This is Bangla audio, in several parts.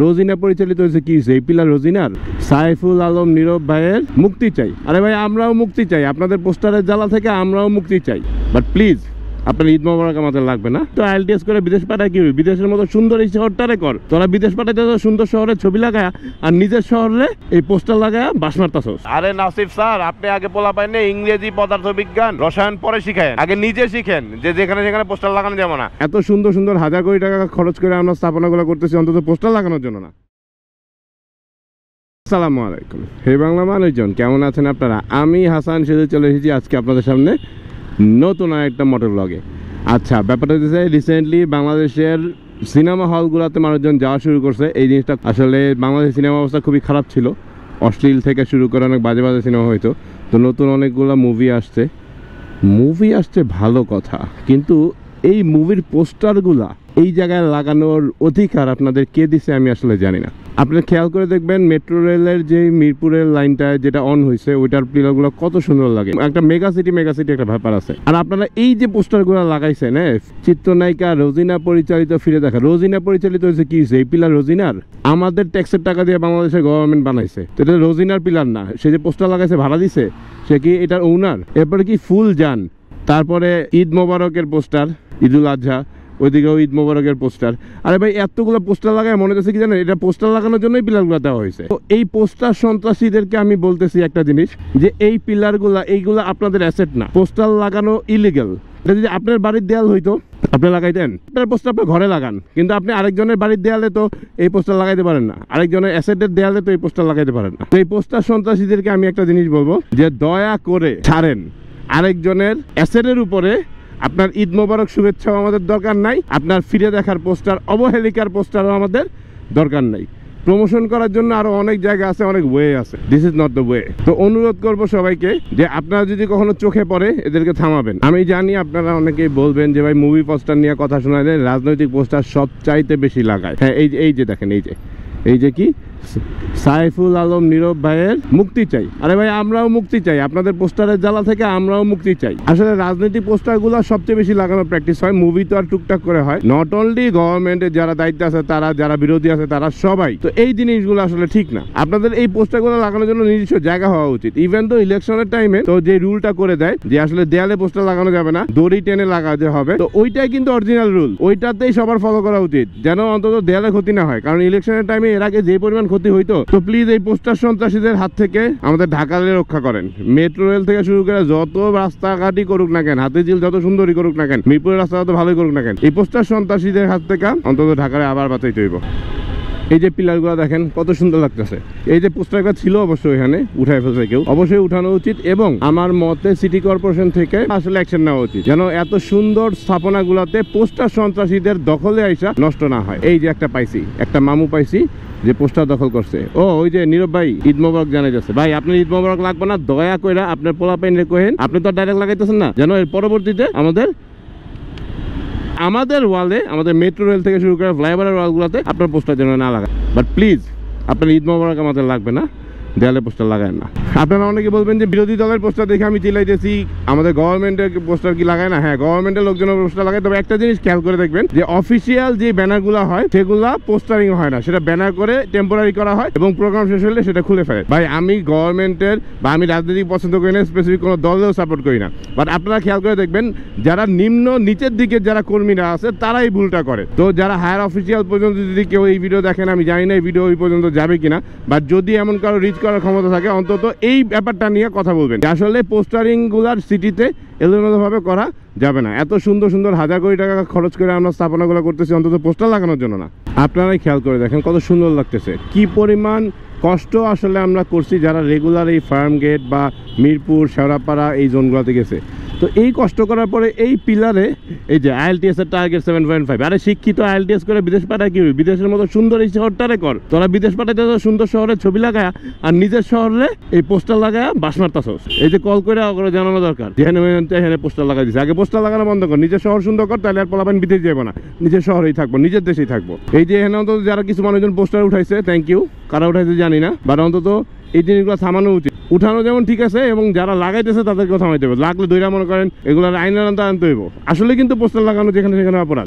রোজিনা পরিচালিত হয়েছে কি এই পিলার রোজিনার সাইফুল আলম নীরব ভাইয়ের মুক্তি চাই। আরে ভাই আমরাও মুক্তি চাই, আপনাদের পোস্টারের জ্বালা থেকে আমরাও মুক্তি চাই, বাট প্লিজ আপনার ঈদ মোবারক আমাদের লাগবে না। তো আইএলটিএস করে বিদেশ পাঠায় কি বিদেশের মতো সুন্দর এই শহরটারে কর, তোরা বিদেশ পাঠাইতে সুন্দর শহরের ছবি লাগায় আর নিজের শহরে এই পোস্টার লাগায় বাস মারতাছস। আরে নাসিফ স্যার, আপনি আগে পোলা পাইনে ইংরেজি পদার্থ বিজ্ঞান রসায়ন পরে শিখেন, আগে নিজে শিখেন যে যেখানে যেখানে পোস্টার লাগানো যাবে না। এত সুন্দর সুন্দর হাজার কোটি টাকা খরচ করে আমরা স্থাপনাগুলো করতেছি অন্তত পোস্টার লাগানোর জন্য না। আসসালামু আলাইকুম, হে বাংলা মানুষজন, কেমন আছেন আপনারা? আমি হাসান সেজে চলে এসেছি আজকে আপনাদের সামনে নতুন একটা মোটর ব্লগে। আচ্ছা, ব্যাপারটা হচ্ছে রিসেন্টলি বাংলাদেশের সিনেমা হলগুলোতে মানুষজন যাওয়া শুরু করছে। এই জিনিসটা আসলে বাংলাদেশের সিনেমা অবস্থা খুবই খারাপ ছিল, অশ্লীল থেকে শুরু করে অনেক বাজে বাজে সিনেমা হইতো। তো নতুন অনেকগুলো মুভি আসছে ভালো কথা, কিন্তু এই মুভির পোস্টারগুলা এই জায়গায় লাগানোর অধিকার আপনাদের কে দিছে আমি আসলে জানি না। আপনারা খেয়াল করে দেখবেন মেট্রো রেলের যে মিরপুরের লাইনটা যেটা অন হয়েছে ওইটার পিলারগুলো কত সুন্দর লাগে, একটা মেগা সিটি একটা ব্যাপার আছে। আর আপনারা এই যে পোস্টারগুলো লাগাইছেন, চিত্রনায়িকা রোজিনা পরিচালিত ফিরে দেখা, রোজিনা পরিচালিত হয়েছে কি এই পিলার রোজিনার? আমাদের ট্যাক্সের টাকা দিয়ে বাংলাদেশের গভর্নমেন্ট বানাইছে, তো এটা রোজিনার পিলার না। সে যে পোস্টার লাগাইছে ভাড়া দিছে, সে কি এটার ওনার? এরপরে কি ফুল যান, তারপরে ঈদ মোবারকের পোস্টার, ঈদুল আজহা, ওইদিকেও ঈদ মোবারকের পোস্টার। আরে ভাই এতগুলো পোস্টার লাগায় মনে হচ্ছে কি জানেন, এটা পোস্টার লাগানোর জন্যই পিলারগুলো দেওয়া হয়েছে। তো এই পোস্টার সন্ত্রাসীদেরকে আমি বলতেছি একটা জিনিস, যে এই পিলারগুলা এইগুলা আপনাদের অ্যাসেট না, পোস্টার লাগানো ইলিগাল। এটা যদি আপনার বাড়ির দেয়াল হইতো আপনি লাগাইতেন, আপনার পোস্টার আপনার ঘরে লাগান, কিন্তু আপনি আরেকজনের বাড়ির দেয়ালে তো এই পোস্টার লাগাইতে পারেন না, আরেকজনের অ্যাসেটের দেয়ালে তো এই পোস্টার লাগাইতে পারেন না। তো এই পোস্টার সন্ত্রাসীদেরকে আমি একটা জিনিস বলবো, যে দয়া করে ছাড়েন। আরেকজনের অ্যাসেটের উপরে আপনার ঈদ মোবারক শুভেচ্ছাও আমাদের দরকার নাই, আপনার ফিরে দেখার পোস্টার, অবহেলিকার পোস্টারও আমাদের দরকার নাই। প্রমোশন করার জন্য আরো অনেক জায়গা আছে, অনেক ওয়ে আছে, this is not the way. তো অনুরোধ করবো সবাইকে যে আপনারা যদি কখনো চোখে পড়ে এদেরকে থামাবেন। আমি জানি আপনারা অনেকেই বলবেন যে ভাই মুভি পোস্টার নিয়ে কথা শোনা যায়, রাজনৈতিক পোস্টার সব চাইতে বেশি লাগায়। হ্যাঁ, এই যে দেখেন, এই যে কি সাইফুল আলম নীরব ভাইয়ের মুক্তি চাই। আরে ভাই আমরাও মুক্তি চাই, আপনাদের পোস্টারের জ্বালা থেকে আমরাও মুক্তি চাই। আসলে রাজনৈতিক পোস্টারগুলো সবচেয়ে বেশি লাগানোর প্র্যাকটিস হয়, মুভি তো আর টুকটাক করে হয়। নট অনলি গভর্নমেন্টের যারা দায়িত্ব আছে তারা, যারা বিরোধী আছে তারা সবাই। তো এই জিনিসগুলো আসলে ঠিক না। আপনাদের এই পোস্টারগুলো লাগানোর জন্য নিজস্ব জায়গা হওয়া উচিত। ইভেন তো ইলেকশনের টাইমে তো যে রুলটা করে দেয় যে আসলে দেয়ালে পোস্টার লাগানো যাবে না, দড়ি টেনে লাগাতে হবে, তো ওইটাই কিন্তু অরিজিনাল রুল, ওইটাতেই সবার ফলো করা উচিত, যেন অন্তত দেয়ালে ক্ষতি না হয়। কারণ ইলেকশনের টাইমে এর আগে যে পরিমাণ ক্ষতি হইতো। তো প্লিজ এই পোস্টার সন্ত্রাসীদের হাত থেকে আমাদের ঢাকাকে রক্ষা করেন। মেট্রো রেল থেকে শুরু করে যত রাস্তাঘাটই করুক না কেন, হাতিঝিল যত সুন্দরই করুক না কেন, মিরপুরের রাস্তা যত ভালোই করুক না কেন, এই পোস্টার সন্ত্রাসীদের হাত থেকে অন্তত ঢাকায় আবার বাঁচাইতে হইব। এই যে পিলারগুলো দেখেন কত সুন্দর লাগতেছে। এই যে পোস্টারটা ছিল অবশ্যই এখানে উঠায় ফেলছে কেউ, অবশ্যই উঠানো উচিত, এবং আমার মতে সিটি কর্পোরেশন থেকে আসলে অ্যাকশন নেওয়া উচিত, যেন এত সুন্দর স্থাপনাগুলোতে পোস্টার সন্ত্রাসীদের দখলে আইসা নষ্ট না হয়। এই যে একটা মামু পাইছি যে পোস্টার দখল করছে। ওই যে নীরব ভাই ঈদ মোবারক জানাই যাচ্ছে। ভাই আপনার ঈদ মোবারক লাগবে না, দয়া করে আপনার পোলাপাইন রে কহেন, আপনি তো ডাইরেক্ট লাগাইতেছেন না, যেন এর পরবর্তীতে আমাদের ওয়ালে, আমাদের মেট্রো রেল থেকে শুরু করে ফ্লাইওভারের ওয়ালগুলোতে আপনার পোস্টার যেন না লাগায়। বাট প্লিজ আপনার ঈদ মোবারক আমাদের লাগবে না, দেয়ালে পোস্টার লাগায় না। আপনারা অনেকে বলবেন যে বিরোধী দলের পোস্টার দেখে আমি চিল্লাইতেছি, আমাদের গভর্নমেন্টের পোস্টার কি লাগায় না? হ্যাঁ, গভর্নমেন্টের লোকজনের পোস্টার লাগায়, তবে একটা জিনিস খেয়াল করে দেখবেন যে অফিসিয়াল যে ব্যানারগুলো হয় সেগুলা পোস্টারিং হয় না, সেটা ব্যানার করে টেম্পোরারি করা হয় এবং প্রোগ্রাম শেষ হলে সেটা খুলে ফেলে। ভাই আমি গভর্নমেন্টের বা আমি রাজনীতি পছন্দ করি না, স্পেসিফিক কোনো দলেও সাপোর্ট করি না, বাট আপনারা খেয়াল করে দেখবেন যারা নিচের দিকে যারা কর্মীরা আছে তারাই ভুলটা করে। তো যারা হায়ার অফিসিয়াল পর্যন্ত যদি কেউ এই ভিডিও দেখেন, আমি জানি না এই ভিডিও ওই পর্যন্ত যাবে কিনা, বাট যদি এমন কারো রিচ করার ক্ষমতা থাকে অন্তত এই ব্যাপারটা নিয়ে কথা বলবেন। আসলে পোস্টারিং গুলার সিটিতে এলোমেলোভাবে করা যাবে না। এত সুন্দর সুন্দর হাজার কোটি টাকা খরচ করে আমরা স্থাপনাগুলো করতেছি অন্তত পোস্টার লাগানোর জন্য না। আপনারাই খেয়াল করে দেখেন কত সুন্দর লাগতেছে, কি পরিমাণ কষ্ট আসলে আমরা করছি যারা রেগুলার এই ফার্ম গেট বা মিরপুর, শেওড়াপাড়া এই জোনগুলোতে গেছে। তো এই কষ্ট করার পরে এই পিলারে এই যে আইএলটিএস এর টার্গেট 7.5, আরে শিক্ষিত আইএলটিএস করে বিদেশ পাঠায় কি বিদেশের মতো সুন্দর এই শহরটারে কর, তোরা বিদেশ পাঠাইতে সুন্দর শহরের ছবি লাগায় আর নিজের শহরে এই পোস্টার লাগায় বাস মারতাছস। এই যে কল করে জানানো দরকার, যেখানে পোস্টার লাগাই দিচ্ছে, আগে পোস্টার লাগানো বন্ধ কর, নিজের শহর সুন্দর কর, তাহলে আর পোলাপান বিদেশ যাবো না, নিজের শহরেই থাকবো, নিজের দেশেই থাকবো। এই যে এখানে অন্তত যারা কিছু মানুষজন পোস্টার উঠাইছে, থ্যাংক ইউ, কারা উঠাইছে জানি না, বাট অন্তত এই জিনিসগুলো থামানো উচিত। উঠানো যেমন ঠিক আছে, এবং যারা লাগাইতেছে তাদেরকে থামাইতে হবে। লাগলে দুইটা মনে করেন এগুলোর আইনের আনতে হইব। আসলে কিন্তু পোস্টার লাগানো যেখানে সেখানে অপরাধ।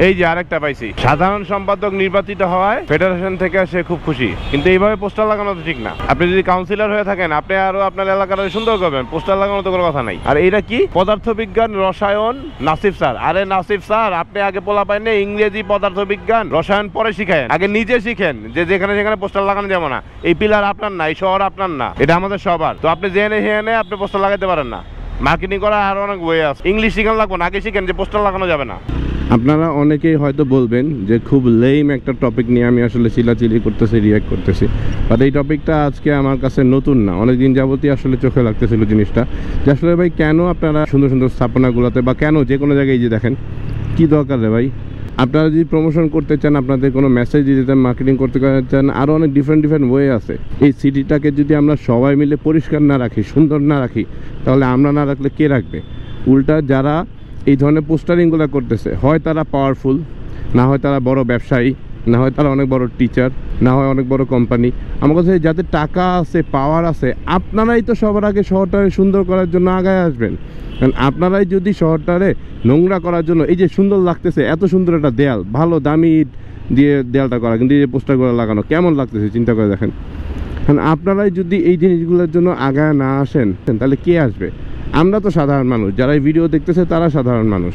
এই যে আরেকটা পাইছি, সাধারণ সম্পাদক নির্বাচিত হওয়ায় ফেডারেশন থেকে সে খুব খুশি, কিন্তু এইভাবে পোস্টার লাগানো তো ঠিক না। আপনি যদি কাউন্সিলর হয়ে থাকেন, আপনি আরো আপনার এলাকাটা সুন্দর করবেন, পোস্টার লাগানো তো কোনো কথা নাই। আর এইটা কি পদার্থবিজ্ঞান রসায়ন নাসিফ স্যার। আরে নাসিফ স্যার, আপনি আগে পোলা পাইনে ইংরেজি পদার্থবিজ্ঞান রসায়ন পরে শিখেন, আগে নিজে শিখেন যে যেখানে সেখানে পোস্টার লাগানো যাবে না। এই পিলার আপনার না, এই শহর আপনার না, এটা আমাদের সবার। তো আপনি জেনে হেনে আপনি পোস্টার লাগাতে পারেন না। মার্কেটিং করা আর অনেক ওয়ে আছে। ইংলিশ শিখেন লাগবে না, আগে শিখেন যে পোস্টার লাগানো যাবে না। আপনারা অনেকেই হয়তো বলবেন যে খুব লেম একটা টপিক নিয়ে আমি আসলে চিলাচিলি করতেছি, রিয়াক্ট করতেছি, বাট এই টপিকটা আজকে আমার কাছে নতুন না, অনেকদিন যাবতই আসলে চোখে লাগতেছিল জিনিসটা, যে আসলে ভাই কেন আপনারা সুন্দর সুন্দর স্থাপনাগুলোতে বা কেন যে কোনো জায়গায় যে দেখেন কি দরকার রে ভাই। আপনারা যদি প্রমোশন করতে চান, আপনাদের কোনো মেসেজ দিতে চান, মার্কেটিং করতে চান, আরও অনেক ডিফারেন্ট ওয়ে আছে। এই সিটিটাকে যদি আমরা সবাই মিলে পরিষ্কার না রাখি, সুন্দর না রাখি, তাহলে আমরা না রাখলে কে রাখবে? উল্টা যারা এই ধরনের পোস্টারিংগুলো করতেছে, হয় তারা পাওয়ারফুল, না হয় তারা বড় ব্যবসায়ী, না হয় তারা অনেক বড় টিচার, না হয় অনেক বড় কোম্পানি। আমার কাছে যাদের টাকা আছে, পাওয়ার আছে, আপনারাই তো সবার আগে শহরটাকে সুন্দর করার জন্য আগায় আসবেন। কারণ আপনারাই যদি শহরটারে নোংরা করার জন্য, এই যে সুন্দর লাগতেছে এত সুন্দর একটা দেয়াল, ভালো দামি ইট দিয়ে দেয়ালটা করা, কিন্তু এই যে পোস্টারগুলো লাগানো কেমন লাগতেছে চিন্তা করে দেখেন। কারণ আপনারাই যদি এই জিনিসগুলোর জন্য আগায় না আসেন, তাহলে কে আসবে? আমরা তো সাধারণ মানুষ, যারা এই ভিডিও দেখতেছে তারা সাধারণ মানুষ।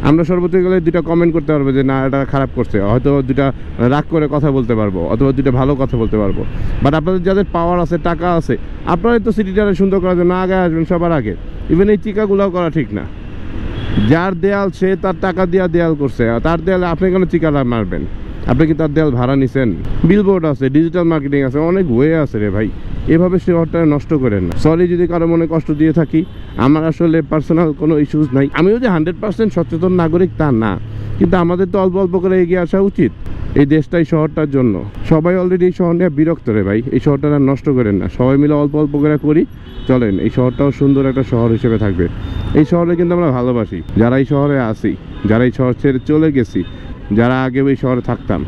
আমরা সর্বোচ্চ গেলে দুটা কমেন্ট করতে পারবো যে না এটা খারাপ করছে, হয়তো দুটা রাগ করে কথা বলতে পারবো, অথবা দুটা ভালো কথা বলতে পারবো। বাট আপনাদের যাদের পাওয়ার আছে, টাকা আছে, আপনারাই তো সিটিটারে সুন্দর করার জন্য আগে আসবেন সবার আগে। ইভেন এই চিকাগুলোও করা ঠিক না। যার দেয়াল সে তার টাকা দিয়ে দেয়াল করছে, তার দেয়ালে আপনি কেন চিকা মারবেন? আপনি কি তার দেয়াল ভাড়া নিছেন? বিলবোর্ড আছে, ডিজিটাল মার্কেটিং আছে, অনেক ওয়ে আছে রে ভাই। এভাবে শহরটা নষ্ট করেন না। সরি যদি কারো মনে কষ্ট দিয়ে থাকি, আমার আসলে পার্সোনাল কোনো ইস্যুস নাই। আমিও যে 100% সচেতন নাগরিক তা না, কিন্তু আমাদের তো অল্প অল্প করে এগিয়ে আসা উচিত এই দেশটাই শহরটার জন্য। সবাই অলরেডি এই শহর নিয়ে বিরক্ত রে ভাই, এই শহরটা আর নষ্ট করেন না। সবাই মিলে অল্প অল্প করে করি, চলেন এই শহরটাও সুন্দর একটা শহর হিসেবে থাকবে। এই শহরে কিন্তু আমরা ভালোবাসি, যারা এই শহরে আসি, যারা এই শহর ছেড়ে চলে গেছি, যারা আগে ওই শহরে থাকতাম।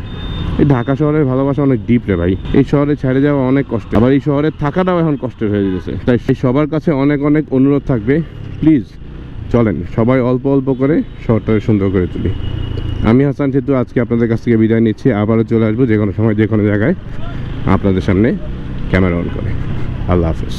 এই ঢাকা শহরের ভালোবাসা অনেক ডিপ রে ভাই। এই শহরে ছেড়ে যাওয়া অনেক কষ্ট, আবার এই শহরে থাকাটাও এখন কষ্টের হয়ে গেছে। তাই সেই সবার কাছে অনেক অনেক অনুরোধ থাকবে, প্লিজ চলেন সবাই অল্প অল্প করে শহরটাকে সুন্দর করে তুলি। আমি হাসান সেতু আজকে আপনাদের কাছ থেকে বিদায় নিচ্ছি। আবারও চলে আসবো যে কোনো সময়, যে কোনো জায়গায় আপনাদের সামনে ক্যামেরা অন করে। আল্লাহ হাফেজ।